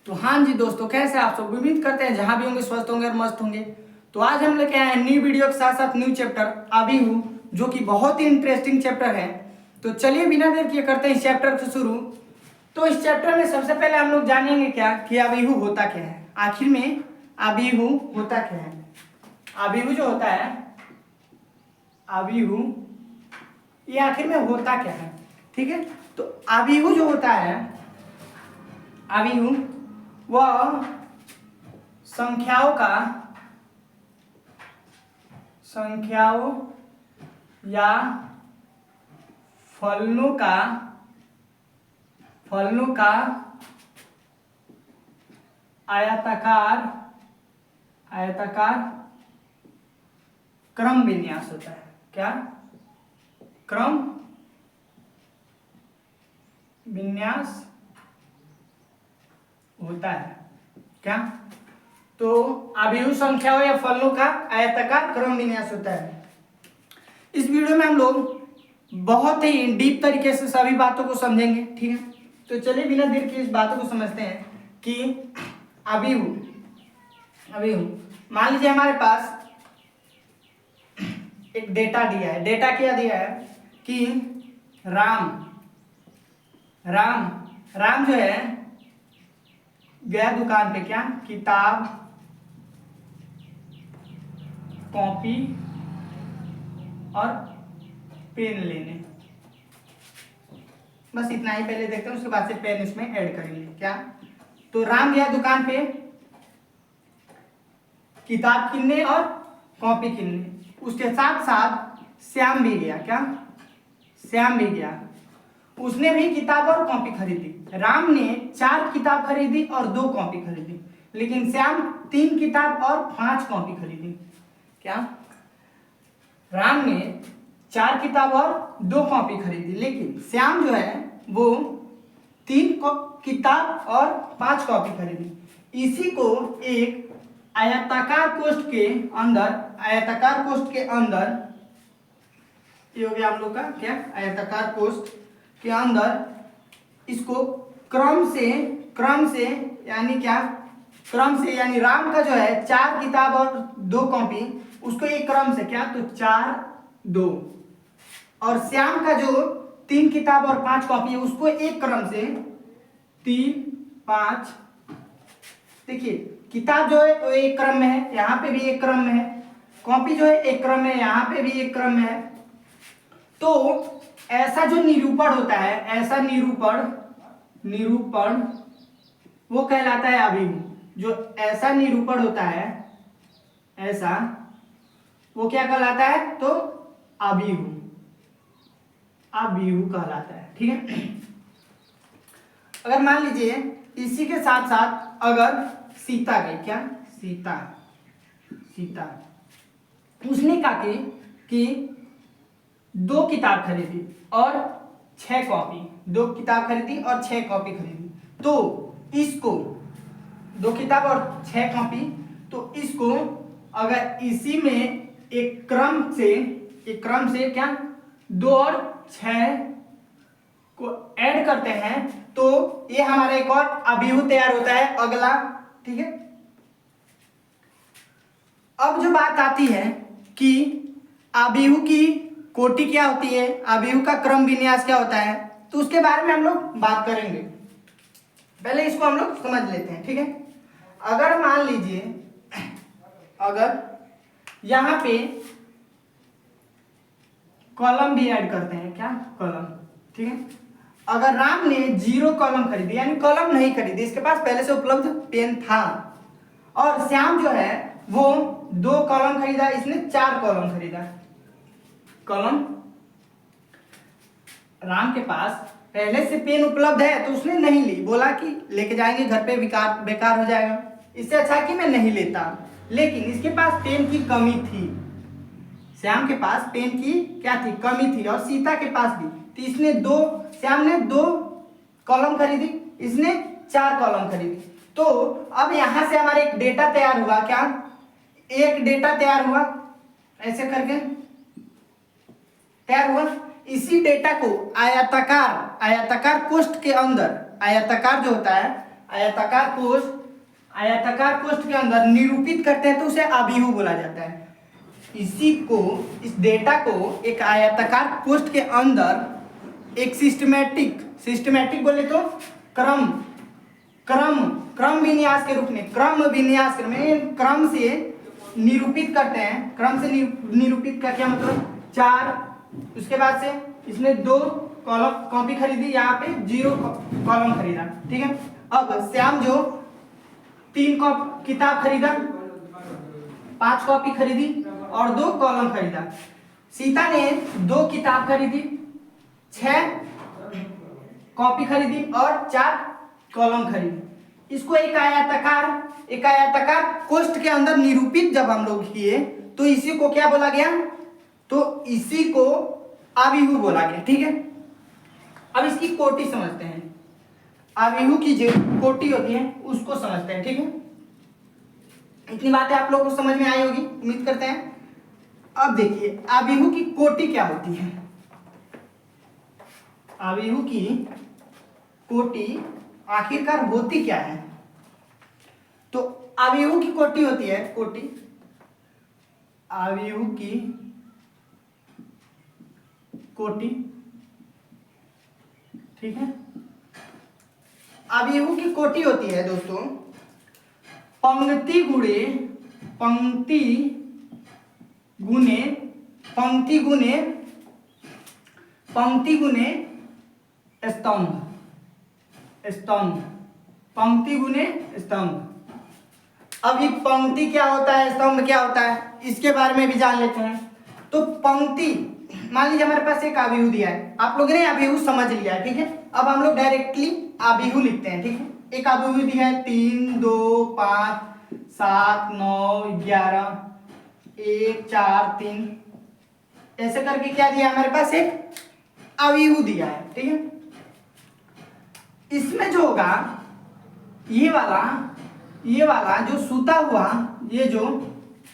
तो हाँ जी दोस्तों, कैसे आप सब? उम्मीद करते हैं जहां भी होंगे स्वस्थ होंगे और मस्त होंगे। तो आज हम लेके आए हैं न्यू वीडियो के साथ साथ न्यू चैप्टर अबीहू, जो कि बहुत ही इंटरेस्टिंग चैप्टर है। तो चलिए बिना देर किए करते हैं इस चैप्टर को शुरू। तो इस चैप्टर में सबसे पहले हम लोग जानेंगे क्या कि अबीहू होता क्या है। आखिर में अबीहू होता क्या है। अबीहू जो होता है, अबीहू ये आखिर में होता क्या है, ठीक है। तो अबीहू जो होता है, अबीहू वह संख्याओं या फलनों का आयताकार क्रम विन्यास होता है। क्या? क्रम विन्यास होता है। क्या? तो अबीहू संख्याओं या फलनों का आयताकार क्रम विन्यास होता है। इस वीडियो में हम लोग बहुत ही डीप तरीके से सभी बातों को समझेंगे, ठीक है। तो चलिए बिना देर के इस बातों को समझते हैं कि अबीहू मान लीजिए हमारे पास एक डेटा दिया है। डेटा क्या दिया है कि राम जो है गया दुकान पे, क्या? किताब, कॉपी और पेन लेने। बस इतना ही पहले देखते हैं, उसके बाद से पेन इसमें ऐड करेंगे। क्या? तो राम गया दुकान पे किताब किनने और कॉपी किनने। उसके साथ साथ श्याम भी गया। क्या? श्याम भी गया, उसने भी किताब और कॉपी खरीदी। राम ने 4 किताब खरीदी और 2 कॉपी खरीदी, लेकिन श्याम 3 किताब और 5 कॉपी खरीदी। क्या? राम ने 4 किताब और 2 कॉपी खरीदी, लेकिन श्याम जो है वो 3 किताब और 5 कॉपी खरीदी। इसी को एक आयताकार कोष्ठ के अंदर ये हो गया हम लोग का क्या? आयताकार कोष्ठ के अंदर इसको क्रम से यानी क्या? क्रम से यानी राम का जो है 4 किताब और 2 कॉपी, उसको एक क्रम से, क्या? तो 4 2, और श्याम का जो 3 किताब और 5 कॉपी है उसको एक क्रम से 3 5। देखिए किताब जो है वो एक क्रम में है, यहाँ पे भी एक क्रम में है। कॉपी जो है एक क्रम में, यहाँ पे भी एक क्रम में है। तो ऐसा जो निरूपण होता है, ऐसा निरूपण वो कहलाता है अबीहू। जो ऐसा निरूपण होता है, ऐसा वो क्या कहलाता है? तो अबीहू कहलाता है, ठीक है। अगर मान लीजिए इसी के साथ साथ अगर सीता गई, क्या? सीता उसने कहा कि 2 किताब खरीदी और 6 कॉपी, 2 किताब खरीदी और 6 कॉपी खरीदी। तो इसको 2 किताब और 6 कॉपी, तो इसको अगर इसी में एक क्रम से क्या 2 और 6 को ऐड करते हैं तो ये हमारा एक और अबीहू तैयार होता है, अगला, ठीक है। अब जो बात आती है कि अबीहू की कोटि क्या होती है, अबीहू का क्रम विन्यास क्या होता है, तो उसके बारे में हम लोग बात करेंगे। पहले इसको हम लोग समझ लेते हैं, ठीक है। अगर मान लीजिए अगर यहां पे कॉलम भी ऐड करते हैं, क्या? कॉलम, ठीक है। अगर राम ने 0 कॉलम खरीदी, यानी कॉलम नहीं खरीदी, इसके पास पहले से उपलब्ध पेन था, और श्याम जो है वो 2 कॉलम खरीदा, इसने 4 कॉलम खरीदा। कॉलम राम के पास पहले से पेन उपलब्ध है तो उसने नहीं ली, बोला कि लेके जाएंगे घर पे बेकार हो जाएगा, इससे अच्छा कि मैं नहीं लेता। लेकिन इसके पास पेन की कमी थी, श्याम के पास पेन की क्या थी? कमी थी, और सीता के पास भी। तो श्याम ने 2 कॉलम खरीदी, इसने 4 कॉलम खरीदी। तो अब यहां से हमारे एक डेटा तैयार हुआ, क्या? एक डेटा तैयार हुआ, ऐसे करके तैयार हुआ। इसी डेटा को आयताकार कोष्ठ के अंदर, आयताकार जो होता है आयताकार कोष्ठ के अंदर निरूपित करते हैं तो उसे अभिहु बोला जाता है। इस डेटा को एक आयताकार कोष्ठ के अंदर एक सिस्टमैटिक बोले तो क्रम विन्यास के रूप में क्रम से निरूपित करते हैं। क्रम से निरूपित का क्या मतलब 4, उसके बाद से इसने 2 कॉपी खरीदी, यहाँ पे 0 कॉलम खरीदा, ठीक है। अब श्याम जो 3 किताब खरीदा, 5 कॉपी खरीदी और 2 कॉलम खरीदा। सीता ने 2 किताब खरीदी, 6 कॉपी खरीदी और 4 कॉलम खरीदी। इसको एक आयताकार कोष्ठ के अंदर निरूपित जब हम लोग किए तो इसी को क्या बोला गया, तो इसी को अभिहु बोला गया, ठीक है। अब इसकी कोटि समझते हैं। अभिहु की जो कोटि होती है उसको समझते हैं, ठीक है। इतनी बातें आप लोगों को समझ में आई होगी, उम्मीद करते हैं। अब देखिए अभिहु की कोटि क्या होती है। अभिहु की कोटि आखिरकार होती क्या है, तो अभिहु की कोटि होती है अभिहु की कोटि, ठीक है। अभिहु की कोटि होती है दोस्तों पंक्ति गुणे स्तंभ। अब ये पंक्ति क्या होता है, स्तंभ क्या होता है, इसके बारे में भी जान लेते हैं। तो पंक्ति, मान लीजिए हमारे पास एक अभिहु दिया है, आप लोगों ने अभिहु समझ लिया है, ठीक है। अब हम लोग डायरेक्टली अभिहु लिखते हैं, ठीक है। एक अभिहु दिया है 3, 2, 5, 7, 9, 11, 1, 4, 3, ऐसे करके क्या दिया हमारे पास, एक अभिहु दिया है, ठीक है। इसमें जो होगा ये वाला जो सूता हुआ, ये जो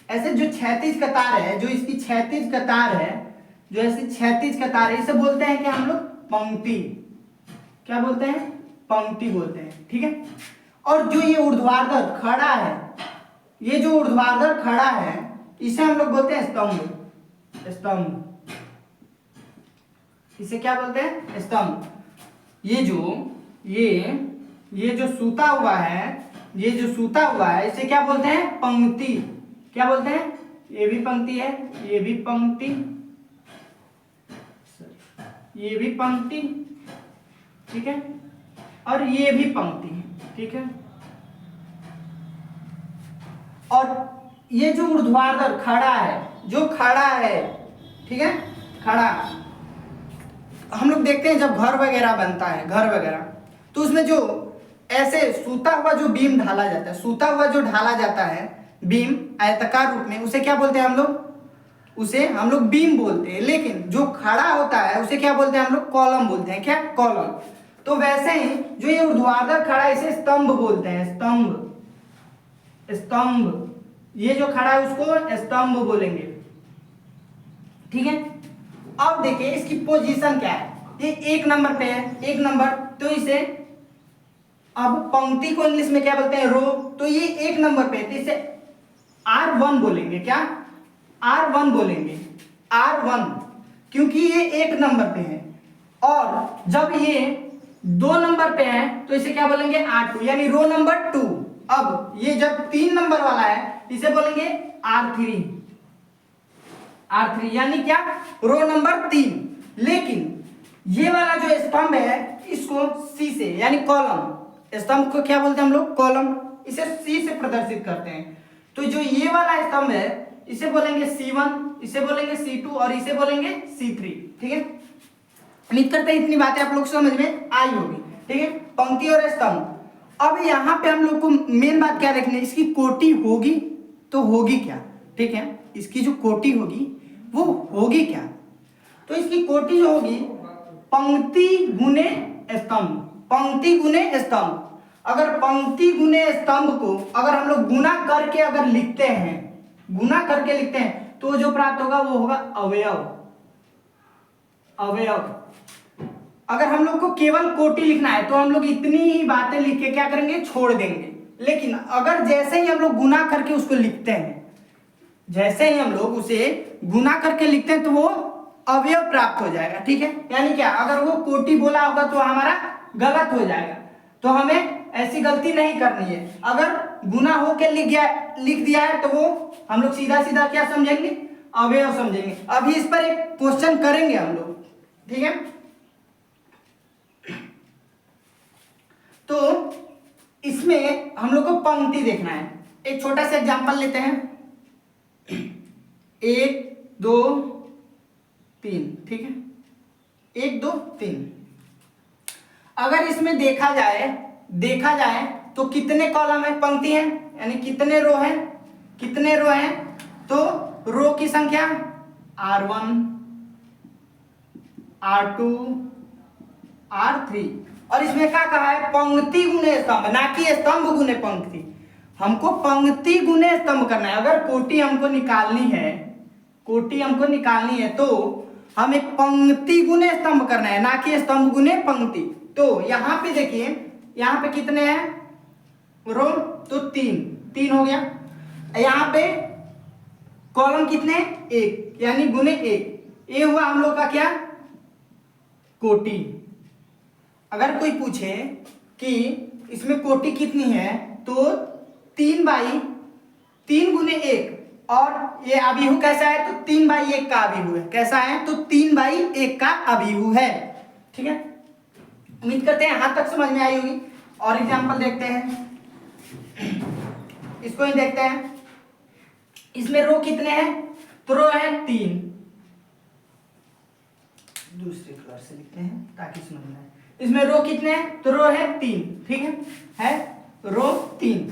ऐसे जो क्षैतिज कतार है, जो इसकी क्षैतिज कतार है, जो ऐसी क्षैतिज कतार है, इसे बोलते हैं कि हम लोग पंक्ति, क्या बोलते हैं, पंक्ति बोलते हैं, ठीक है। और जो ये ऊर्ध्वाधर खड़ा है, ये जो ऊर्ध्वाधर खड़ा है, इसे हम लोग बोलते हैं स्तंभ। इसे क्या बोलते हैं, स्तंभ। ये जो सूता हुआ है, इसे क्या बोलते हैं, पंक्ति। क्या बोलते हैं, ये भी पंक्ति है, ये भी पंक्ति, ये भी पंक्ति, ठीक है, और ये भी पंक्ति, ठीक है। और ये जो ऊर्ध्वाधर खड़ा है, ठीक है, खड़ा, हम लोग देखते हैं जब घर वगैरह तो उसमें जो ऐसे सूता हुआ जो बीम ढाला जाता है, बीम आयताकार रूप में, उसे क्या बोलते हैं हम लोग बीम बोलते हैं। लेकिन जो खड़ा होता है उसे क्या बोलते हैं हम लोग, कॉलम बोलते हैं, क्या, कॉलम। तो वैसे ही जो ये ऊर्ध्वाधर खड़ा है इसे स्तंभ बोलते हैं, स्तंभ। ये जो खड़ा है उसको स्तंभ बोलेंगे, ठीक है। अब देखिए इसकी पोजीशन क्या है, ये 1 नंबर पे है, 1 नंबर, तो इसे, अब पंक्ति को इंग्लिश में क्या बोलते हैं, रो, तो ये 1 नंबर पे है, तो इसे R1 बोलेंगे, क्या, R1 बोलेंगे, R1, क्योंकि ये 1 नंबर पे है। और जब ये 2 नंबर पे है तो इसे क्या बोलेंगे, R2, यानी रो नंबर 2। अब ये जब 3 नंबर वाला है इसे बोलेंगे R3, यानी क्या, रो नंबर 3। लेकिन ये वाला जो स्तंभ है इसको C से, यानी कॉलम, स्तंभ को क्या बोलते हैं हम लोग, कॉलम, इसे C से प्रदर्शित करते हैं। तो जो ये वाला स्तंभ है इसे बोलेंगे C1, इसे बोलेंगे C2 और इसे बोलेंगे C3, ठीक है। उम्मीद करते हैं इतनी बातें आप लोग समझ में आई होगी, ठीक है, पंक्ति और स्तंभ। अब यहाँ पे हम लोग को मेन बात क्या देखनी है, इसकी कोटि होगी तो होगी क्या, ठीक है। इसकी जो कोटि होगी वो होगी क्या, तो इसकी कोटि जो होगी पंक्ति गुने स्तंभ। अगर पंक्ति गुने स्तंभ को अगर हम लोग गुना करके लिखते हैं, तो जो प्राप्त होगा वो होगा अवयव। अगर हम लोग को केवल कोटि लिखना है तो हम लोग इतनी ही बातें लिख के क्या करेंगे, छोड़ देंगे। लेकिन अगर जैसे ही हम लोग गुना करके उसको लिखते हैं, जैसे ही हम लोग उसे गुना करके लिखते हैं तो वो अवयव प्राप्त हो जाएगा। ठीक है, यानी क्या, अगर वो कोटि बोला होगा तो हमारा गलत हो जाएगा, तो हमें ऐसी गलती नहीं करनी है। अगर गुना होके लिख दिया है तो वो हम लोग सीधा सीधा क्या समझेंगे, अवयव समझेंगे। अभी इस पर एक क्वेश्चन करेंगे हम लोग, ठीक है। तो इसमें हम लोग को पंक्ति देखना है। एक छोटा सा एग्जांपल लेते हैं, 1 2 3, ठीक है, 1 2 3। अगर इसमें देखा जाए तो कितने कॉलम है, पंक्ति है, यानी कितने रो हैं, कितने रो हैं, तो रो की संख्या R1 R2 R3। और इसमें क्या कहा है, पंक्ति गुने स्तंभ, ना कि स्तंभ गुने पंक्ति। हमको पंक्ति गुने स्तंभ करना है। अगर कोटि हमको निकालनी है तो हमें पंक्ति गुने स्तंभ करना है, ना कि स्तंभ गुने पंक्ति। तो यहाँ पे देखिए, यहाँ पे कितने हैं रो, तो 3 हो गया। यहाँ पे कॉलम कितने, 1, यानी गुने 1, ये हुआ हम लोग का क्या, कोटि। अगर कोई पूछे कि इसमें कोटि कितनी है, तो 3 गुने 1, और ये अभिहु कैसा है, तो 3/1 का अभिहु है। कैसा है, तो 3/1 का अभिहु है। ठीक है, उम्मीद करते हैं यहां तक समझ में आई होगी। और एग्जांपल देखते हैं, इसको ही देखते हैं। इसमें रो कितने हैं, तो रो है 3। दूसरे कलर से लिखते हैं ताकि समझ में आए। इसमें रो कितने हैं, तो रो है 3, ठीक है रो 3।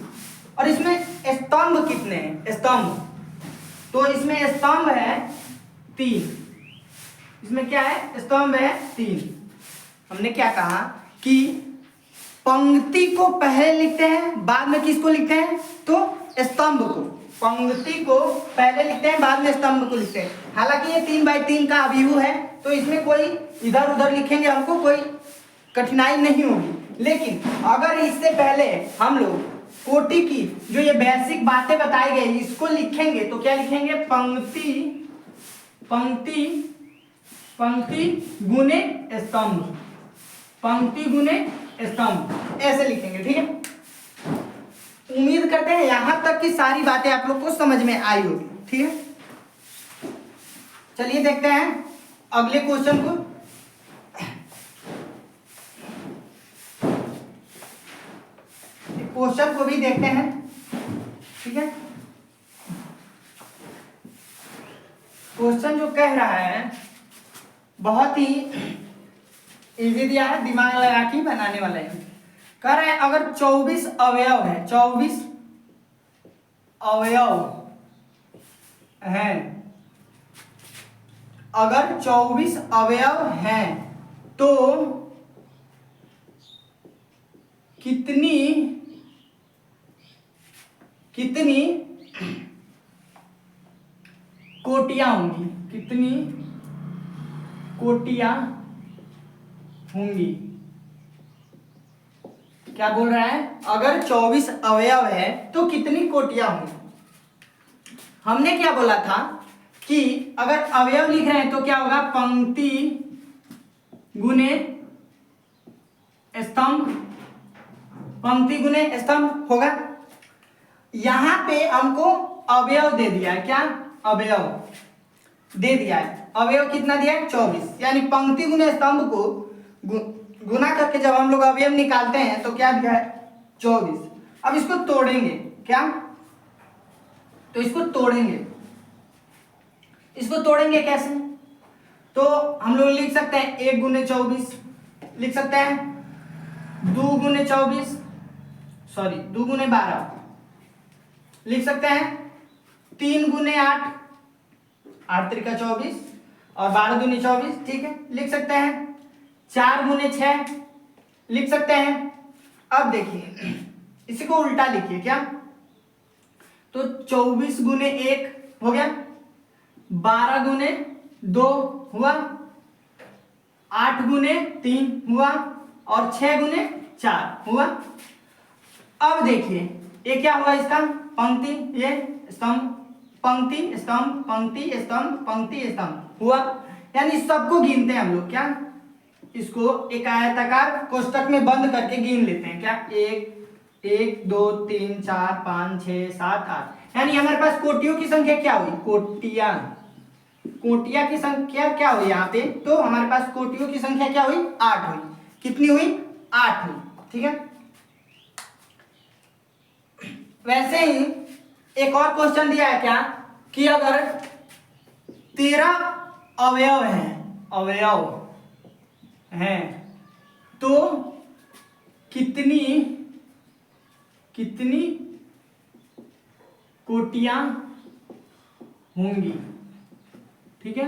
और इसमें स्तंभ कितने हैं, स्तंभ, तो इसमें स्तंभ है 3। इसमें क्या है, स्तंभ है 3। हमने क्या कहा कि पंक्ति को पहले लिखते हैं, बाद में किसको लिखते हैं, तो स्तंभ को। पंक्ति को पहले लिखते हैं, बाद में स्तंभ को लिखते हैं। हालांकि ये 3/3 का अभिहु है, तो इसमें कोई इधर उधर लिखेंगे हमको कोई कठिनाई नहीं होगी। लेकिन अगर इससे पहले हम लोग कोटि की जो ये बेसिक बातें बताई गई इसको लिखेंगे, तो क्या लिखेंगे, पंक्ति गुने स्तंभ, पंक्ति गुने स्तंभ, ऐसे लिखेंगे। ठीक है, उम्मीद करते हैं यहां तक की सारी बातें आप लोग को समझ में आई होगी। ठीक है, चलिए देखते हैं अगले क्वेश्चन को। क्वेश्चन को भी देखते हैं। ठीक है, क्वेश्चन जो कह रहा है बहुत ही इजी दिया है, दिमाग लगा के बनाने वाला है। कह रहा है अगर 24 अवयव है, 24 अवयव हैं, अगर 24 अवयव हैं तो कितनी कोटियां होंगी, कितनी कोटियां होंगी। क्या बोल रहा है, अगर 24 अवयव है तो कितनी कोटियां होंगी। हमने क्या बोला था कि अगर अवयव लिख रहे हैं तो क्या होगा, पंक्ति गुने स्तंभ, पंक्ति गुने स्तंभ होगा। यहां पे हमको अवयव दे दिया है, क्या, अवयव दे दिया है। अवयव कितना दिया है, 24, यानी पंक्ति गुने स्तंभ को गुना करके जब हम लोग अवयव निकालते हैं तो क्या दिया है, 24। अब इसको तोड़ेंगे, क्या, तो इसको तोड़ेंगे कैसे, तो हम लोग लिख सकते हैं 1 गुने 24, लिख सकते हैं 2 गुने 24, 2 गुने 12, लिख सकते हैं 3 गुने 8, 8 त्रिका 24 और 12 दूनी 24, ठीक है, लिख सकते हैं 4 गुने 6, लिख सकते हैं। अब देखिए इसी को उल्टा लिखिए, क्या, तो 24 गुने 1 हो गया, 12 गुने 2 हुआ, 8 गुने 3 हुआ और 6 गुने 4 हुआ। अब देखिए ये क्या हुआ इसका पंक्ति, ये स्तंभ, पंक्ति स्तंभ, पंक्ति स्तंभ, पंक्ति स्तंभ हुआ। यानी सबको गिनते हैं हम लोग, क्या इसको एक आयताकार कोष्टक में बंद करके गिन लेते हैं। क्या 1 2 3 4 5 6 7 8, यानी हमारे पास कोटियों की संख्या क्या हुई, कोटिया की संख्या क्या हुई यहाँ पे, तो हमारे पास कोटियों की संख्या क्या हुई 8 हुई। कितनी हुई 8 हुई, ठीक है। वैसे ही एक और क्वेश्चन दिया है क्या कि अगर 13 अवयव हैं तो कितनी कोटियां होंगी, ठीक है।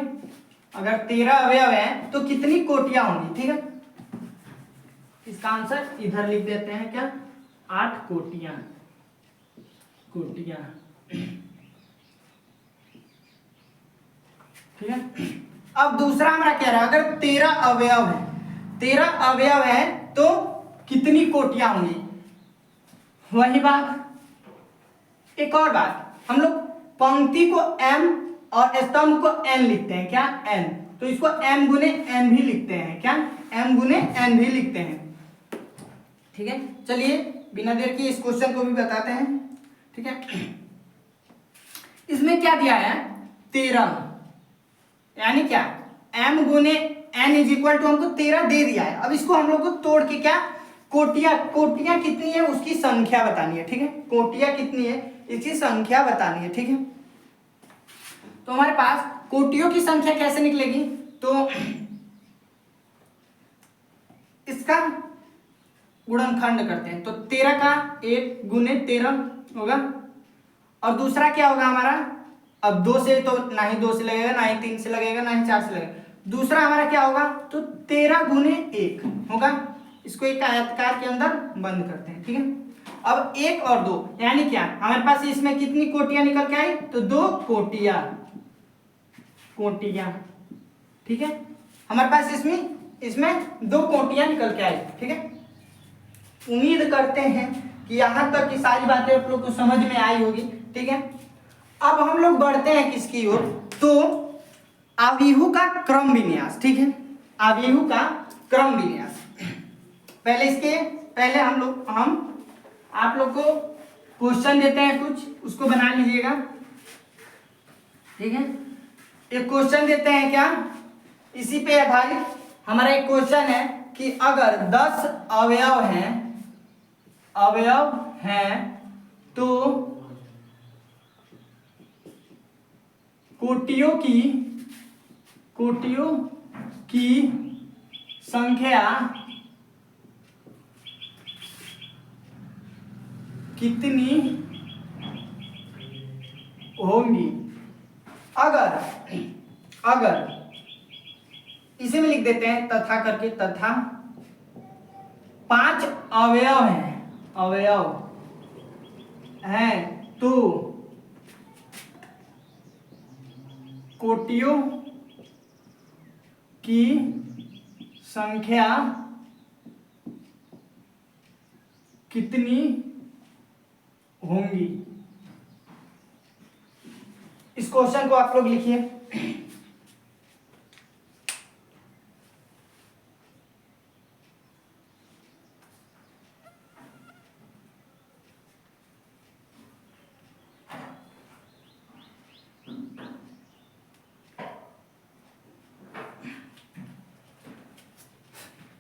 अगर 13 अवयव हैं तो कितनी कोटियां होंगी, ठीक है। इसका आंसर इधर लिख देते हैं, क्या 8 कोटियां। ठीक है। अब दूसरा हमारा क्या रहा, अगर 13 अवयव है तो कितनी कोटियां होंगी, वही बात। एक और बात, हम लोग पंक्ति को m और स्तंभ को n लिखते हैं, क्या n, तो इसको m गुने n भी लिखते हैं, क्या m गुने n भी लिखते हैं, ठीक है। चलिए बिना देर के इस क्वेश्चन को भी बताते हैं, ठीक है। इसमें क्या दिया है 13, यानी क्या m गुने n इज इक्वल टू हमको 13 दे दिया है। अब इसको हम लोग को तोड़ के क्या कोटियां कितनी है उसकी संख्या बतानी है, ठीक है। कोटियां कितनी है इसकी संख्या बतानी है, ठीक है। तो हमारे पास कोटियों की संख्या कैसे निकलेगी, तो इसका गुणनखंड करते हैं, तो 13 का 1 गुने 13 होगा, और दूसरा क्या होगा हमारा, अब 2 से तो ना ही 2 से लगेगा, ना ही 3 से लगेगा, ना ही 4 से लगेगा, दूसरा हमारा क्या होगा, तो 13 गुने 1 होगा। इसको एक आयताकार के अंदर बंद करते हैं, ठीक है। अब 1 और 2 यानी क्या हमारे पास इसमें कितनी कोटियां निकल के आई, तो 2 कोटियां, ठीक है। हमारे पास इसमें 2 कोटियां निकल के आई, ठीक है। उम्मीद करते हैं कि यहां तक की सारी बातें आप लोग को समझ में आई होगी, ठीक है। अब हम लोग बढ़ते हैं किसकी ओर, तो आव्यूह का क्रम विन्यास, ठीक है। आव्यूह का क्रम विन्यास, पहले हम आप लोग को क्वेश्चन देते हैं कुछ, उसको बना लीजिएगा, ठीक है। एक क्वेश्चन देते हैं, क्या इसी पे आधारित हमारा एक क्वेश्चन है कि अगर 10 अवयव हैं तो कोटियों की संख्या कितनी होंगी। अगर इसे में लिख देते हैं तथा करके, तथा 5 अवयव हैं तो कोटियों की संख्या कितनी होंगी। इस क्वेश्चन को आप लोग लिखिए।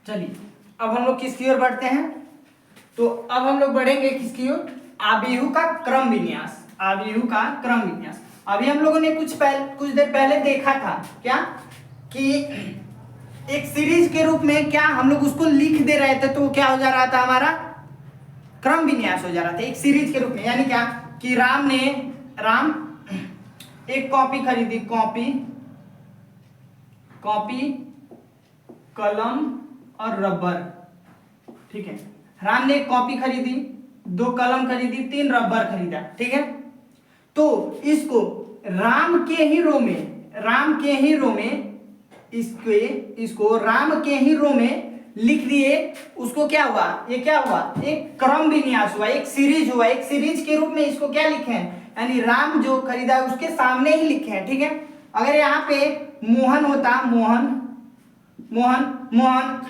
चलिए अब हम लोग किसकी ओर बढ़ते हैं, तो अब हम लोग बढ़ेंगे किसकी ओर, आव्यूह का क्रम विन्यास। अभी हम लोगों ने कुछ देर पहले देखा था क्या कि एक सीरीज के रूप में क्या हम लोग उसको लिख दे रहे थे, तो वो क्या हो जा रहा था, हमारा क्रम विन्यास हो जा रहा था एक सीरीज के रूप में। यानी क्या कि राम एक कॉपी खरीदी, कॉपी कलम और रबर, ठीक है। राम ने एक कॉपी खरीदी, 2 कलम खरीदी, 3 रबर खरीदा, ठीक है। तो इसको राम के ही रो में इसको राम के ही रो में लिख दिए, उसको क्या हुआ, ये क्या हुआ, एक क्रम विन्यास हुआ, एक सीरीज हुआ, एक सीरीज के रूप में इसको क्या लिखे हैं, यानी राम जो खरीदा उसके सामने ही लिखे हैं, ठीक है। अगर यहाँ पे मोहन होता, मोहन मोहन मोहन,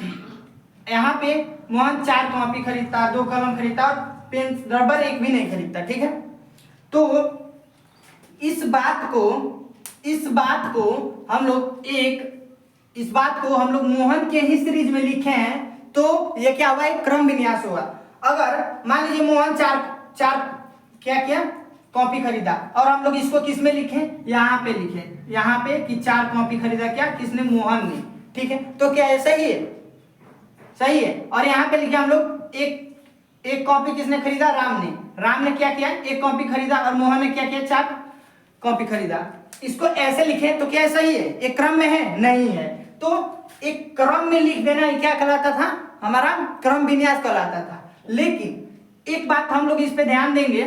यहाँ पे मोहन 4 कॉपी खरीदता, 2 कलम खरीदता और पेन रबर एक भी नहीं खरीदता, ठीक है। तो इस बात को हम लोग मोहन के ही सीरीज में लिखे हैं, तो ये क्या हुआ, एक क्रम विन्यास हुआ। अगर मान लीजिए मोहन चार क्या किया, कॉपी खरीदा, और हम लोग इसको किस में लिखे, यहाँ पे लिखे, यहाँ पे कि 4 कॉपी खरीदा, क्या, किसने, मोहन ने, ठीक है। तो क्या है, सही है, सही है। और यहाँ पे लिखे हम लोग एक कॉपी किसने खरीदा, राम ने क्या किया, 1 कॉपी खरीदा, और मोहन ने क्या किया, 4 कॉपी खरीदा। इसको ऐसे लिखे तो क्या सही है, एक क्रम में है, नहीं है। तो एक क्रम में लिख देना क्या कहलाता था, हमारा क्रम विन्यास कहलाता था। लेकिन एक बात हम लोग इस पे ध्यान देंगे,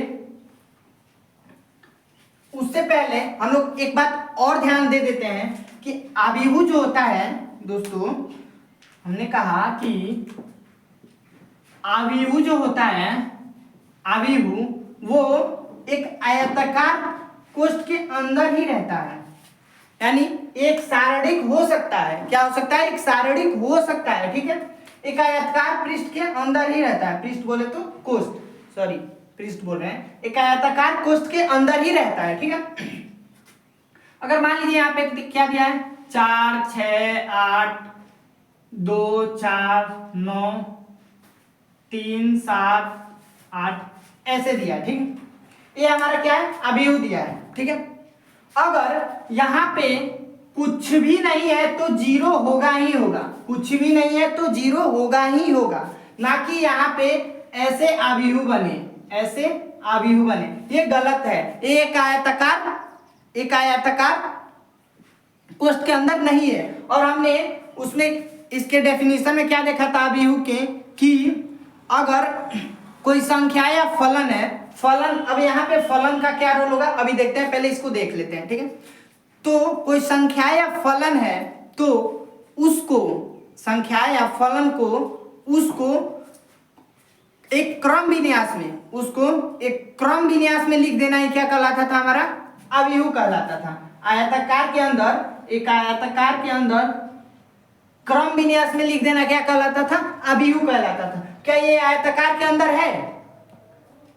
उससे पहले हम लोग एक बात और ध्यान दे देते हैं कि आबिहू जो होता है दोस्तों, हमने कहा कि आबिहू जो होता है, आबिहू वो एक आयताकार कोष्ठ के अंदर ही रहता है, यानी एक सारणिक हो सकता है, क्या हो सकता है, एक सारणिक हो सकता है, ठीक है। एक आयताकार पृष्ठ के अंदर ही रहता है, पृष्ठ बोले तो कोष्ठ, सॉरी पृष्ठ बोल रहे हैं, एक आयताकार कोष्ठ के अंदर ही रहता है, ठीक है। अगर मान लीजिए यहाँ पे क्या दिया है, 4 6 8 2 4 9 3 7 8 ऐसे दिया है, ठीक है। ये हमारा क्या है, आबिहू दिया है, ठीक है। अगर यहाँ पे कुछ भी नहीं है तो 0 होगा ही होगा, कुछ भी नहीं है तो 0 होगा ही होगा, ना कि यहाँ पे ऐसे आबिहू बने, ऐसे आबिहू बने, ये गलत है। एक आयताकार कोष्ठ के अंदर नहीं है। और हमने उसमें इसके डेफिनेशन में क्या देखा था आबिहू के, कि अगर कोई संख्या या फलन है, फलन, अब यहाँ पे फलन का क्या रोल होगा अभी देखते हैं, पहले इसको देख लेते हैं, ठीक है। तो कोई संख्या या फलन है तो उसको, संख्या या फलन को, उसको एक क्रम विन्यास में, उसको एक क्रम विन्यास में लिख देना ही क्या कहलाता था, हमारा आबिहू कहलाता था। आयताकार के अंदर, एक आयताकार के अंदर क्रम विन्यास में लिख देना क्या कहलाता था, आबिहू कहलाता था। क्या ये आयताकार के अंदर है,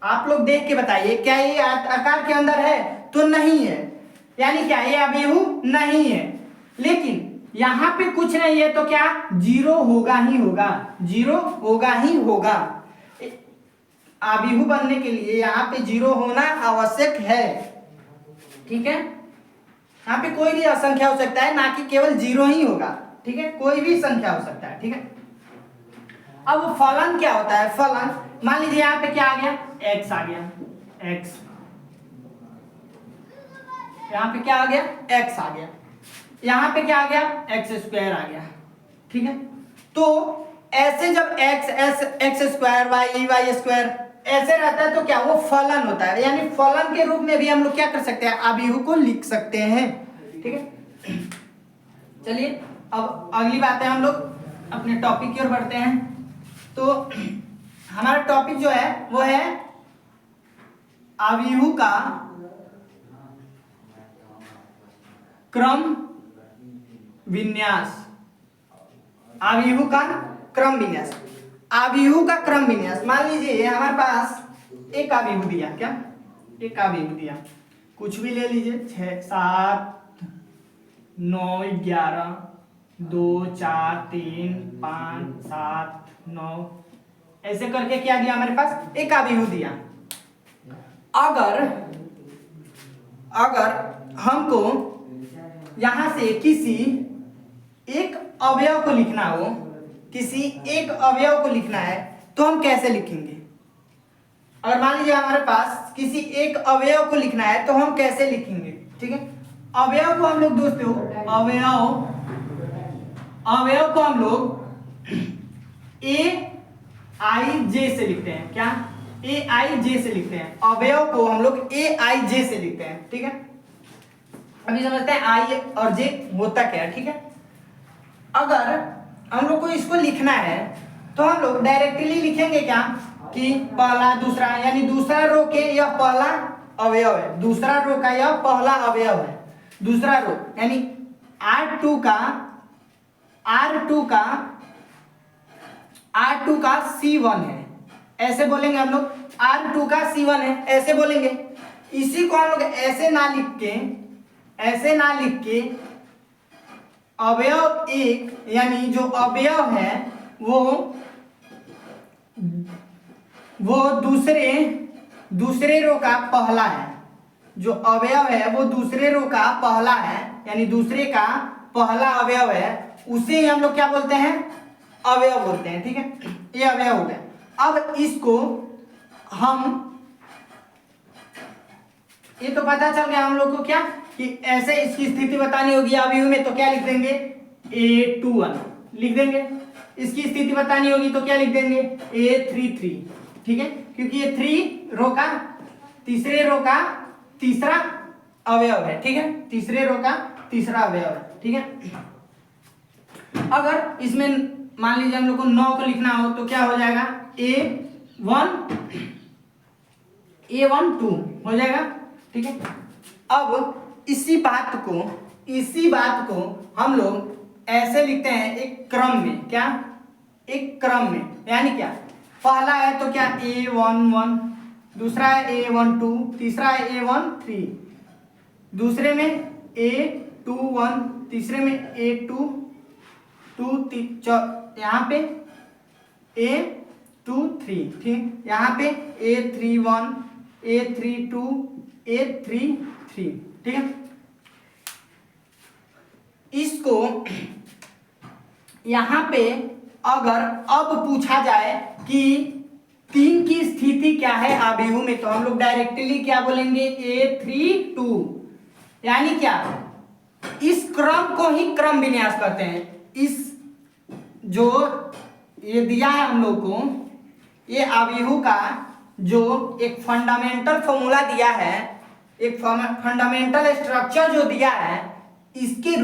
आप लोग देख के बताइए, क्या ये आयताकार के अंदर है, तो नहीं है, यानी क्या ये आबिहू नहीं है। लेकिन यहाँ पे कुछ नहीं है तो क्या, 0 होगा ही होगा, 0 होगा ही होगा। आबिहू बनने के लिए यहाँ पे 0 होना आवश्यक है, ठीक है। यहाँ पे कोई भी असंख्या हो सकता है, ना कि केवल 0 ही होगा, ठीक है, कोई भी संख्या हो सकता है, ठीक है। अब फलन क्या होता है, फलन, मान लीजिए यहाँ पे क्या आ गया, x आ गया, x, यहाँ पे क्या आ गया, x आ गया, यहाँ पे क्या आ गया, x² आ गया, ठीक है। तो ऐसे जब x² y² ऐसे रहता है तो क्या, वो फलन होता है, यानी फलन के रूप में भी हम लोग क्या कर सकते हैं, आबिहू को लिख सकते हैं, ठीक है। चलिए अब अगली बात है, हम लोग अपने टॉपिक की ओर बढ़ते हैं। तो हमारा टॉपिक जो है वो है आबिहू का क्रम विन्यास, आबिहू का क्रम विन्यास, आबिहू का क्रम विन्यास। मान लीजिए हमारे पास एक आबिहू दिया, क्या, एक आबिहू दिया, कुछ भी ले लीजिए, 6 7 9 11 2 4 3 5 7 9 ऐसे करके क्या दिया, हमारे पास एक आबिहू दिया। अगर हमको यहां से किसी एक अवयव को लिखना हो, किसी एक अवयव को लिखना है तो हम कैसे लिखेंगे। अगर मान लीजिए हमारे पास किसी एक अवयव को लिखना है तो हम कैसे लिखेंगे, ठीक है। अवयव को हम लोग दोस्तों, अवयव को हम लोग AIJ से लिखते हैं, क्या, AIJ से लिखते हैं, अवयव को हम लोग AIJ से लिखते हैं, ठीक है। अभी समझते हैं I और J होता क्या है, ठीक है। अगर हम लोग को इसको लिखना है तो हम लोग डायरेक्टली लिखेंगे क्या कि पहला दूसरा, यानी दूसरा रो के यह पहला अवयव है, दूसरा रो का यह पहला अवयव है, दूसरा रो यानी R2 का C1 है, ऐसे बोलेंगे हम लोग। R2 का C1 है ऐसे बोलेंगे। इसी को हम लोग ऐसे ना लिख के अवयव एक, यानी जो अवयव है वो दूसरे रो का पहला है, जो अवयव है वो दूसरे रो का पहला है, यानी दूसरे का पहला अवयव है, उसे ही हम लोग क्या बोलते हैं, अवयव बोलते हैं। ठीक है, ये अवयव हो गया। अब इसको हम, ये तो पता चल गया हम लोग को क्या कि ऐसे इसकी स्थिति बतानी होगी अवयव में, तो क्या लिख देंगे A21 लिख देंगे। इसकी स्थिति बतानी होगी तो क्या लिख देंगे A33। ठीक है, क्योंकि ये 3 रो का तीसरे रो का तीसरा अवयव है। ठीक है, तीसरे रो का तीसरा अवयव है। ठीक है, अगर इसमें मान लीजिए हम लोग को 9 को लिखना हो तो क्या हो जाएगा A12 हो जाएगा। ठीक है, अब इसी बात को हम लोग ऐसे लिखते हैं एक क्रम में, क्या एक क्रम में, यानी क्या पहला है तो क्या A11, दूसरा है A12, तीसरा है A13, दूसरे में A21, तीसरे में A22, यहाँ पे A23, ठीक, यहाँ पे A31, A32, A33। ठीक है, इसको यहाँ पे अगर अब पूछा जाए कि 3 की स्थिति क्या है आव्यूह में, तो हम लोग डायरेक्टली क्या बोलेंगे A32, यानी क्या इस क्रम को ही क्रम विन्यास कहते हैं। इस जो ये दिया है हम लोग को, ये आव्यूह का जो एक फंडामेंटल फॉर्मूला दिया है, एक फंडामेंटल स्ट्रक्चर जो दिया है, इसके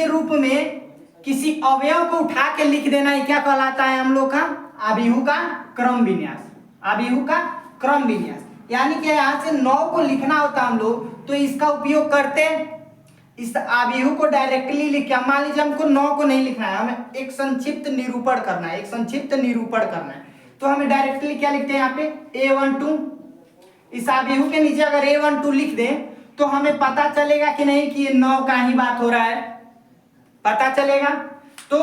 रूप में किसी अवयव को उठा के लिख देना, ये क्या कहलाता है हम लोग का आव्यूह का क्रम विन्यास। आव्यूह का क्रम विन्यास यानी कि यहाँ से 9 को लिखना होता हम लोग तो इसका उपयोग करते हैं, इस आव्यूह को डायरेक्टली लिख के। मान लीजिए हमको 9 को नहीं लिखना है, हमें एक संक्षिप्त निरूपण करना है, तो हमें डायरेक्टली क्या लिखते हैं यहाँ पे A12। इस आव्यूह के नीचे अगर A12 लिख दें तो हमें पता चलेगा कि नहीं कि ये 9 का ही बात हो रहा है, पता चलेगा। तो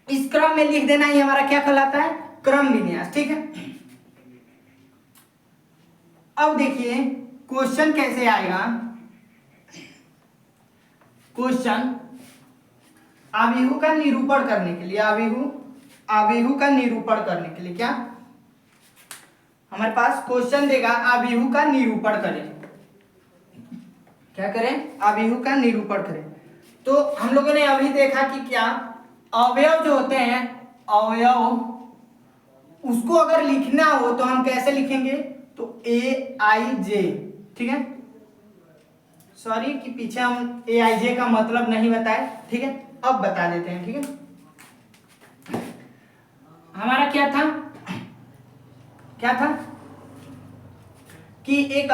इस क्रम में लिख देना ही हमारा क्या कहलाता है, क्रम विन्यास। ठीक है, अब देखिए क्वेश्चन कैसे आएगा। क्वेश्चन आव्यूह का निरूपण करने के लिए, आव्यूह का निरूपण करने के लिए क्या हमारे पास क्वेश्चन देगा, आव्यूह का निरूपण करें। क्या करें, आव्यूह का निरूपण करें। तो हम लोगों ने अभी देखा कि क्या अवयव जो होते हैं, अवयव उसको अगर लिखना हो तो हम कैसे लिखेंगे, तो AIJ। ठीक है, सॉरी कि पीछे हम AIJ का मतलब नहीं बताए। ठीक है, अब बता देते हैं। ठीक है, हमारा क्या था कि एक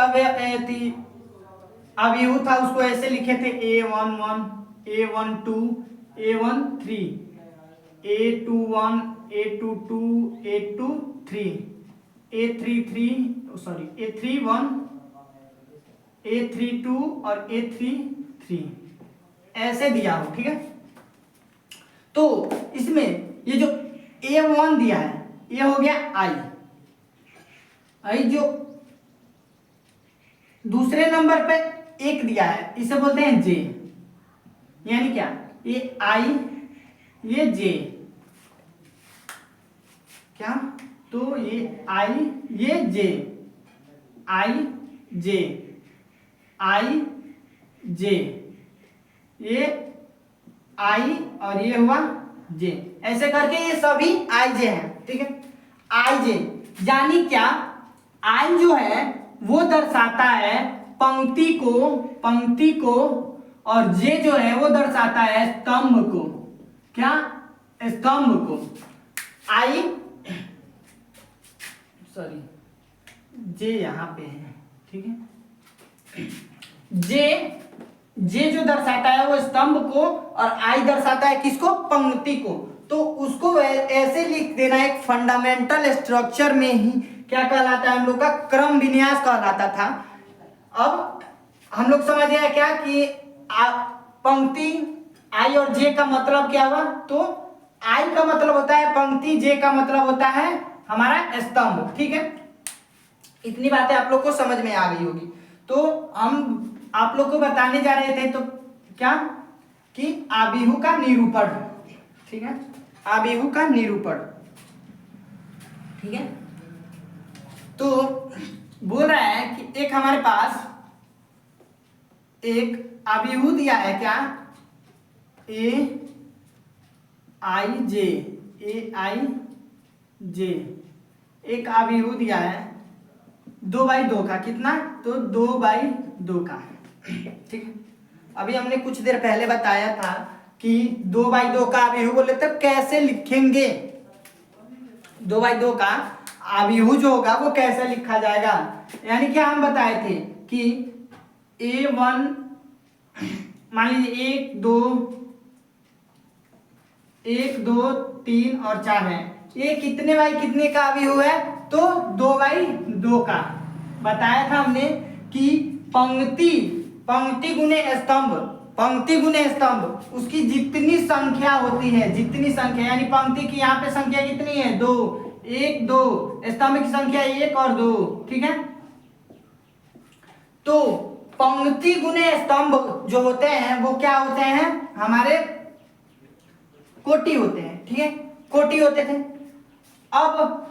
अवयव था, उसको ऐसे लिखे थे A11, A12, A13, A21, A22, A23, A31, A32 और A33 ऐसे दिया हो। ठीक है, तो इसमें ये जो A1 दिया है ये हो गया I जो दूसरे नंबर पे 1 दिया है इसे बोलते हैं J, यानी क्या ये I ये J, क्या तो ये I ये J, ये I और ये हुआ J, ऐसे करके ये सभी IJ हैं। ठीक है, IJ यानी क्या I जो है वो दर्शाता है पंक्ति को और जे जो है वो दर्शाता है स्तंभ को। क्या? स्तंभ को। आई सॉरी जे यहाँ पे है, ठीक है। जे जो दर्शाता है वो स्तंभ को और आई दर्शाता है किसको? पंक्ति को। तो उसको ऐसे लिख देना एक फंडामेंटल स्ट्रक्चर में ही क्या कहलाता है हम लोग का? क्रम विन्यास कहलाता था। अब हम लोग समझ गए क्या कि पंक्ति आई और जे का मतलब क्या हुआ? तो आई का मतलब होता है पंक्ति, जे का मतलब होता है हमारा स्तंभ, ठीक है। इतनी बातें आप लोग को समझ में आ गई होगी। तो हम आप लोग को बताने जा रहे थे तो क्या कि आबिहू का निरूपण, ठीक है, आबिहू का निरूपण, ठीक है। तो बोल रहा है कि एक हमारे पास एक आबिहू दिया है, क्या? ए आई जे एक आबिहू दिया है 2x2 का। कितना? तो 2x2 का, ठीक है। अभी हमने कुछ देर पहले बताया था कि 2x2 का आबिहू बोले तो कैसे लिखेंगे। 2x2 का आबिहू जो होगा वो कैसे लिखा जाएगा, यानी क्या हम बताए थे कि A1 मान लीजिए 1 2 3 और 4 है। ये कितने बाई कितने का आबिहू है? तो 2x2 का। बताया था हमने कि पंक्ति गुने स्तंभ, पंक्ति गुने स्तंभ, उसकी जितनी संख्या होती है, जितनी संख्या, यानी पंक्ति की यहाँ पे संख्या कितनी है? 2, 1 2, स्तंभ की संख्या 1 और 2, ठीक है। तो पंक्ति गुने स्तंभ जो होते हैं वो क्या होते हैं? हमारे कोटि होते हैं, ठीक है, कोटि होते थे। अब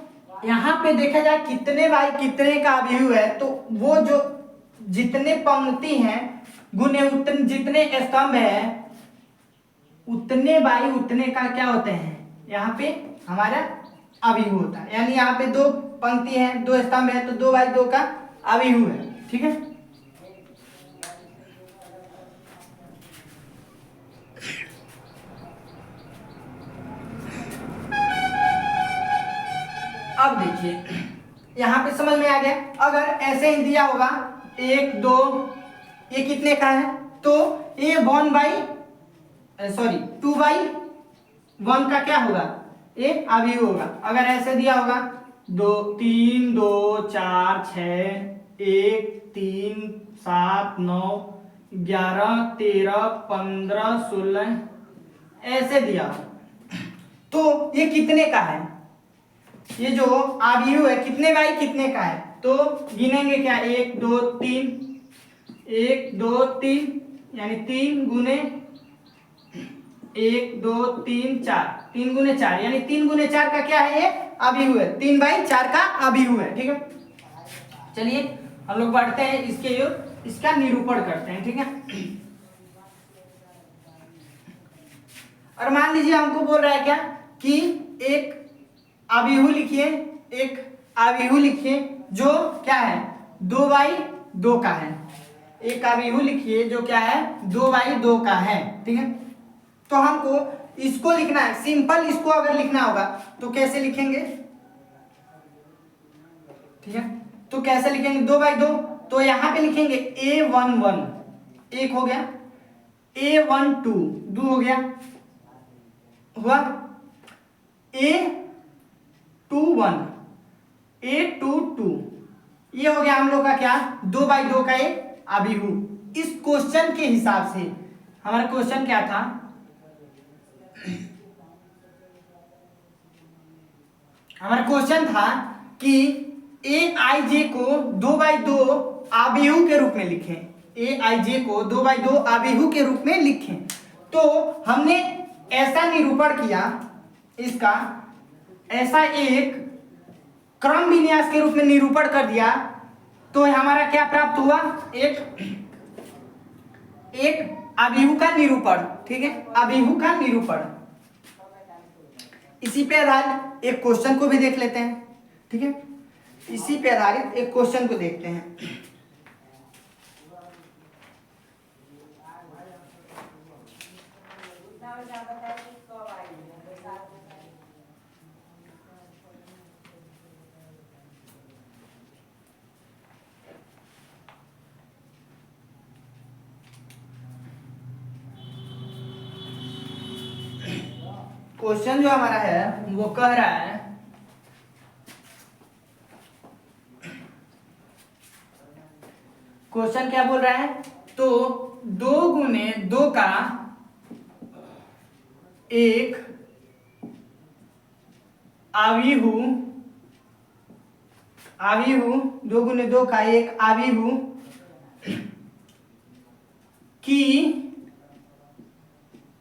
यहाँ पे देखा जाए कितने बाई कितने का आबिहू है, तो वो जो जितने पंक्ति हैं गुने उतने जितने स्तंभ है उतने बाई उतने का क्या होते हैं? यहाँ पे हमारा आबिहू होता है। यानी यहाँ पे 2 पंक्ति है, 2 स्तंभ है, तो 2x2 का आबिहू है, ठीक है। अब देखिए यहाँ पे समझ में आ गया। अगर ऐसे ही दिया होगा 1 2, ये कितने का है? तो ये 2x1 का क्या होगा? ये आबिहू होगा। अगर ऐसे दिया होगा 2 3 2 4 6 1 3 7 9 11 13 15 16 ऐसे दिया तो ये कितने का है? ये जो आबिहू है कितने बाई कितने का है? तो गिनेंगे क्या? 1 2 3, 1 2 3, यानी 3 गुने 1 2 3 4, 3 गुने 4, यानी 3 गुने 4 का क्या है? ये आबिहू है। 3/4 का आबिहू है, ठीक है। चलिए हम लोग बढ़ते हैं इसका निरूपण करते हैं, ठीक है। और मान लीजिए हमको बोल रहा है क्या कि एक आबिहू लिखिए, एक आबिहू लिखिए जो क्या है? 2x2 का है। एक आबिहू लिखिए जो क्या है? 2x2 का है, ठीक है। तो हमको इसको लिखना है सिंपल। इसको अगर लिखना होगा तो कैसे लिखेंगे? ठीक है, तो कैसे लिखेंगे? 2x2, तो यहां पे लिखेंगे A11 1 हो गया, A12 2 हो गया, हुआ A21 A22, ये हो गया हम लोग का क्या? 2x2 का एक आबिहू। इस क्वेश्चन के हिसाब से हमारा क्वेश्चन क्या था? हमारा क्वेश्चन था कि Aij को 2x2 आबिहू के रूप में लिखें। Aij को 2x2 आबिहू के रूप में लिखें। तो हमने ऐसा निरूपण किया, इसका ऐसा एक क्रम विन्यास के रूप में निरूपण कर दिया। तो हमारा क्या प्राप्त हुआ? एक आबिहू का निरूपण, ठीक है, आबिहू का निरूपण। इसी पे आधारित एक क्वेश्चन को भी देख लेते हैं, ठीक है। इसी पे आधारित एक क्वेश्चन को देखते हैं। क्वेश्चन जो हमारा है वो कह रहा है क्वेश्चन क्या बोल रहा है, तो 2 × 2 का एक आव्यूह 2 × 2 का एक आव्यूह की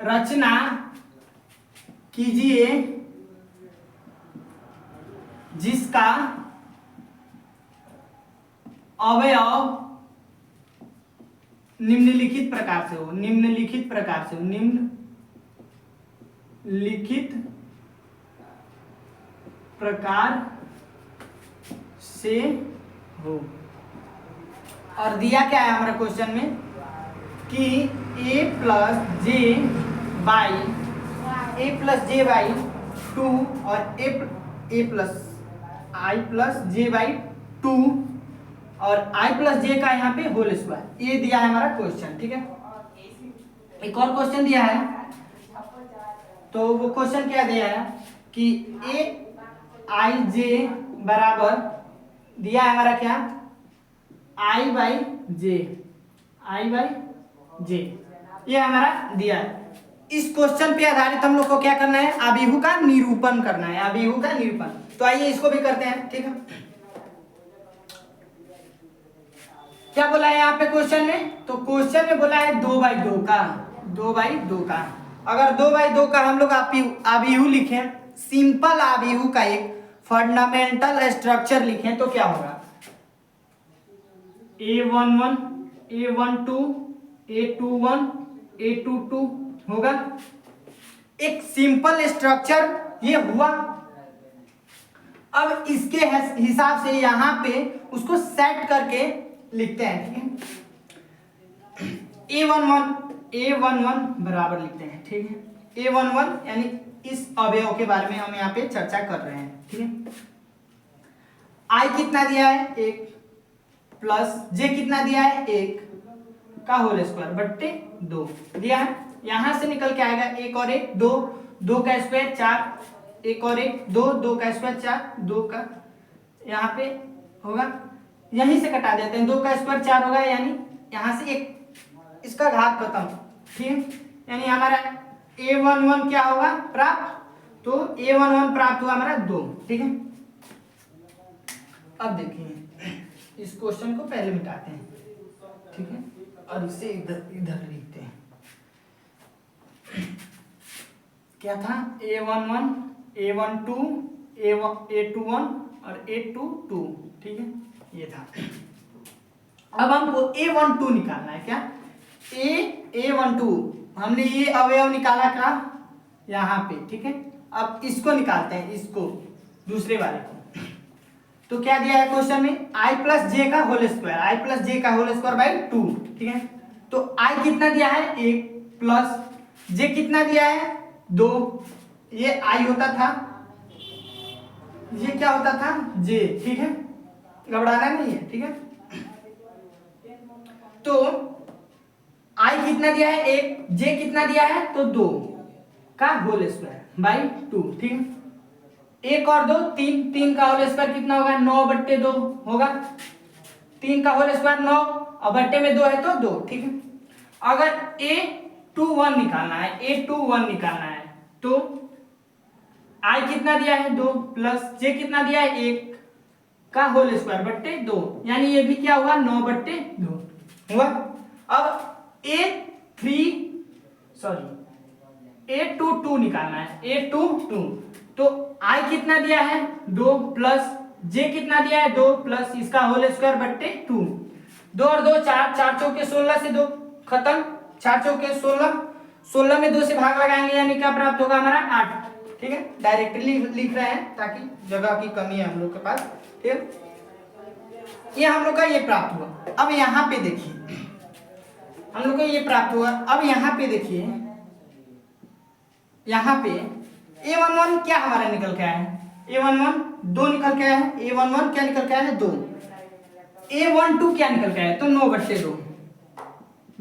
रचना कीजिए जिसका अवयव निम्नलिखित प्रकार से हो, निम्नलिखित प्रकार से हो। और दिया क्या है हमारा क्वेश्चन में कि a + j/2 और a + i+j/2 और i + j का यहाँ पे होल स्क्वायर, ये दिया है हमारा क्वेश्चन। ठीक है, एक और क्वेश्चन दिया है, तो वो क्वेश्चन क्या दिया है कि aij बराबर दिया है हमारा क्या i/j, ये हमारा दिया है। इस क्वेश्चन पे आधारित हम लोग को क्या करना है, आव्यूह का निरूपण करना है, आव्यूह का निरूपण। तो आइए इसको भी करते हैं। ठीक है, क्या बोला है यहाँ पे क्वेश्चन में, तो क्वेश्चन में बोला है 2/2 का, 2/2 का। अगर 2/2 का हम लोग आव्यूह लिखें, सिंपल आव्यूह का एक फंडामेंटल स्ट्रक्चर लिखें तो क्या होगा, a11 a12 a21 a22 होगा। एक सिंपल स्ट्रक्चर ये हुआ। अब इसके हिसाब से यहाँ पे उसको सेट करके लिखते हैं। ठीक है, a11 बराबर लिखते हैं। ठीक है, a11 यानी इस अवयव के बारे में हम यहाँ पे चर्चा कर रहे हैं। ठीक है, i कितना दिया है 1 प्लस j कितना दिया है 1 का होल स्क्वायर बट्टे 2 दिया है। यहां से निकल के आएगा 1 और 1 2, 2 का स्क्वायर 4, 1 और 1 2, 2 का स्क्वायर 4, 2 का यहाँ पे होगा, यहीं से कटा देते हैं, 2 का स्क्वायर 4 होगा, यानी यहां से एक इसका घात खत्म। ठीक है, यानी हमारा a11 क्या होगा प्राप्त, तो a11 प्राप्त हुआ हमारा 2। ठीक है, अब देखिए इस क्वेश्चन को पहले मिटाते हैं। ठीक है, और इसे इधर लिखते हैं। क्या था, a11 a12 a21 और a22। ठीक है, ये था। अब हमको a12 निकालना है। क्या a12 हमने ये अवयव निकाला का यहाँ पे। ठीक है, अब इसको निकालते हैं, इसको दूसरे वाले को। तो क्या दिया है क्वेश्चन में, i + j का होल स्क्वायर, i + j का होल स्क्वायर बाई 2। ठीक है, तो i कितना दिया है 1 प्लस j कितना दिया है 2, ये i होता था, ये क्या होता था j। ठीक है, घबराना नहीं है। ठीक है, तो i कितना दिया है 1, j कितना दिया है तो 2 का होल स्क्वायर बाई 2। ठीक है, 1 और 2 3, 3 का होल स्क्वायर कितना होगा 9/2 होगा, 3 का होल स्क्वायर 9 और बट्टे में 2 है तो 2। ठीक है, अगर a21 निकालना है, a21 निकालना है तो i कितना दिया है 2 प्लस j कितना दिया है 1 का होल स्क्वायर बट्टे 2, यानी ये भी क्या हुआ 9/2 हुआ। अब a22 निकालना है, a22 तो i कितना दिया है 2 प्लस j कितना दिया है 2 प्लस इसका होल स्क्वायर बट्टे 2, 2 और 2 4, 4 चौके 16 से 2 खत्म, 4 चौके 16, 16 में 2 से भाग लगाएंगे यानी क्या प्राप्त होगा हमारा 8। ठीक है, डायरेक्टली लिख रहे हैं ताकि जगह की कमी है हम लोग के पास। ठीक है, ये हम लोग का ये प्राप्त हुआ। अब यहाँ पे देखिए हम लोग को ये प्राप्त हुआ। अब यहाँ पे देखिए, यहाँ पे a11 क्या हमारा निकल के आया है, a11 2 निकल के आया है, a11 क्या निकल के आया है 2, a12 क्या निकल के आया है तो 9/2,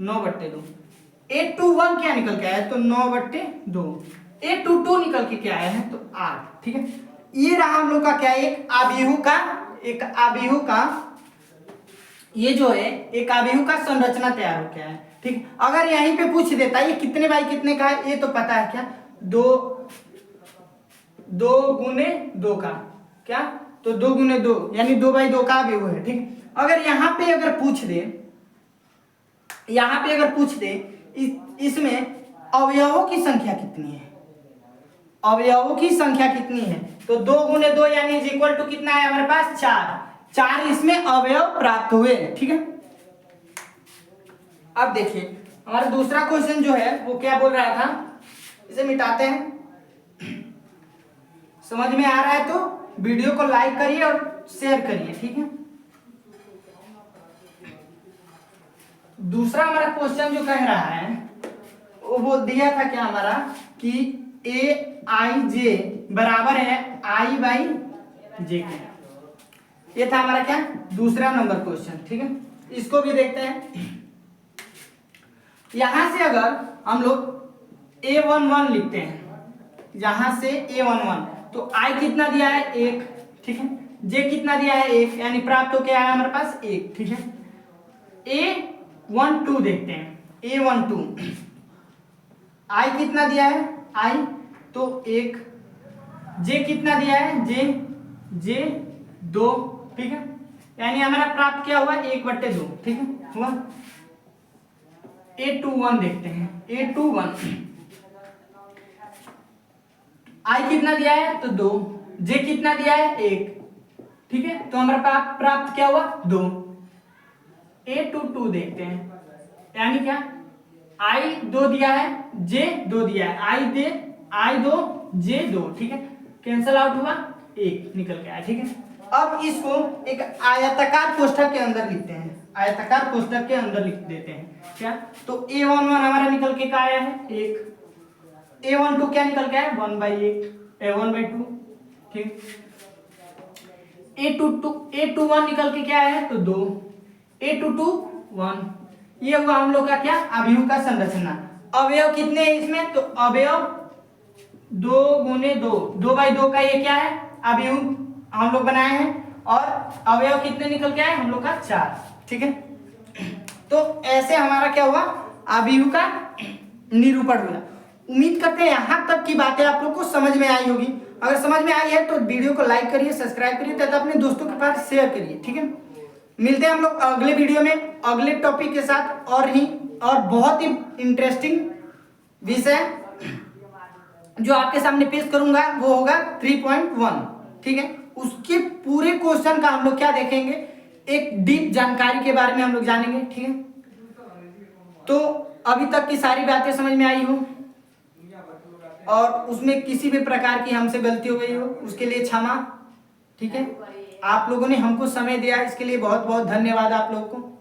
9/2, a21 क्या निकल के आया है तो 9/2, A22 निकल के क्या आया है तो 8, ठीक है। ये रहा हम लोग का क्या, एक आव्यूह का ये जो है एक आव्यूह का संरचना तैयार हो गया है, ठीक। अगर यहीं पे पूछ देता ये कितने बाई कितने का है, ये तो पता है क्या, 2 गुने 2 का, क्या तो 2 गुने 2 यानी 2/2 का आव्यूह है, ठीक। अगर यहाँ पे अगर पूछ दे इसमें अवयवों की संख्या कितनी है, अवयवों की संख्या कितनी है, तो 2 गुने 2 यानी इज इक्वल टू कितना है हमारे पास 4 इसमें अवयव प्राप्त हुए, ठीक है। अब देखिए हमारा दूसरा क्वेश्चन जो है वो क्या बोल रहा था, इसे मिटाते हैं। समझ में आ रहा है तो वीडियो को लाइक करिए और शेयर करिए, ठीक है। दूसरा हमारा क्वेश्चन जो कह रहा है वो दिया था क्या हमारा कि AIJ बराबर है I/J के, ये था हमारा क्या दूसरा नंबर क्वेश्चन, ठीक है। इसको भी देखते हैं। यहां से अगर हम लोग A11 लिखते हैं, यहां से A11 तो I कितना दिया है 1, ठीक है। J कितना दिया है 1 यानी प्राप्त हो क्या है हमारे पास 1, ठीक है। A12 देखते हैं, A12 I कितना दिया है I तो 1, J कितना दिया है J 2, ठीक है। यानी हमारा प्राप्त क्या हुआ 1/2, ठीक है हुआ। A21 देखते हैं, A21 I कितना दिया है तो 2, J कितना दिया है 1, ठीक है। तो हमारा प्राप्त क्या हुआ 2। A22 देखते हैं, यानी क्या I 2 दिया है J 2 दिया है, I 2 J 2, ठीक है। कैंसल आउट हुआ 1 निकल के आया, ठीक है। अब इसको एक आयताकार कोष्ठक के अंदर लिखते हैं, आयताकार कोष्ठक के अंदर लिख देते हैं क्या, तो A11 हमारा निकल के क्या आया है 1, A12 क्या निकल के आया 1/2, ठीक। A21 निकल के क्या आया है तो 2, A22 1। ये हुआ हम लोग का क्या अवयव का संरचना। अवयव कितने हैं इसमें तो अवयव 2 गुने 2, 2/2 का ये क्या है अवयव हम लोग बनाए हैं, और अवयव कितने निकल के आए हम लोग का 4, ठीक है। तो ऐसे हमारा क्या हुआ अवयव का निरूपण हुआ। उम्मीद करते हैं यहाँ तक की बातें आप लोग को समझ में आई होगी। अगर समझ में आई है तो वीडियो को लाइक करिए, सब्सक्राइब करिए तथा अपने दोस्तों के पास शेयर करिए, ठीक है। मिलते हैं हम लोग अगले वीडियो में अगले टॉपिक के साथ, और बहुत ही इंटरेस्टिंग विषय जो आपके सामने पेश करूंगा वो होगा 3.1, ठीक है। उसके पूरे क्वेश्चन का हम लोग क्या देखेंगे, एक डीप जानकारी के बारे में हम लोग जानेंगे, ठीक है। तो अभी तक की सारी बातें समझ में आई हो और उसमें किसी भी प्रकार की हमसे गलती हो गई हो उसके लिए क्षमा, ठीक है। आप लोगों ने हमको समय दिया इसके लिए बहुत बहुत धन्यवाद आप लोगों को।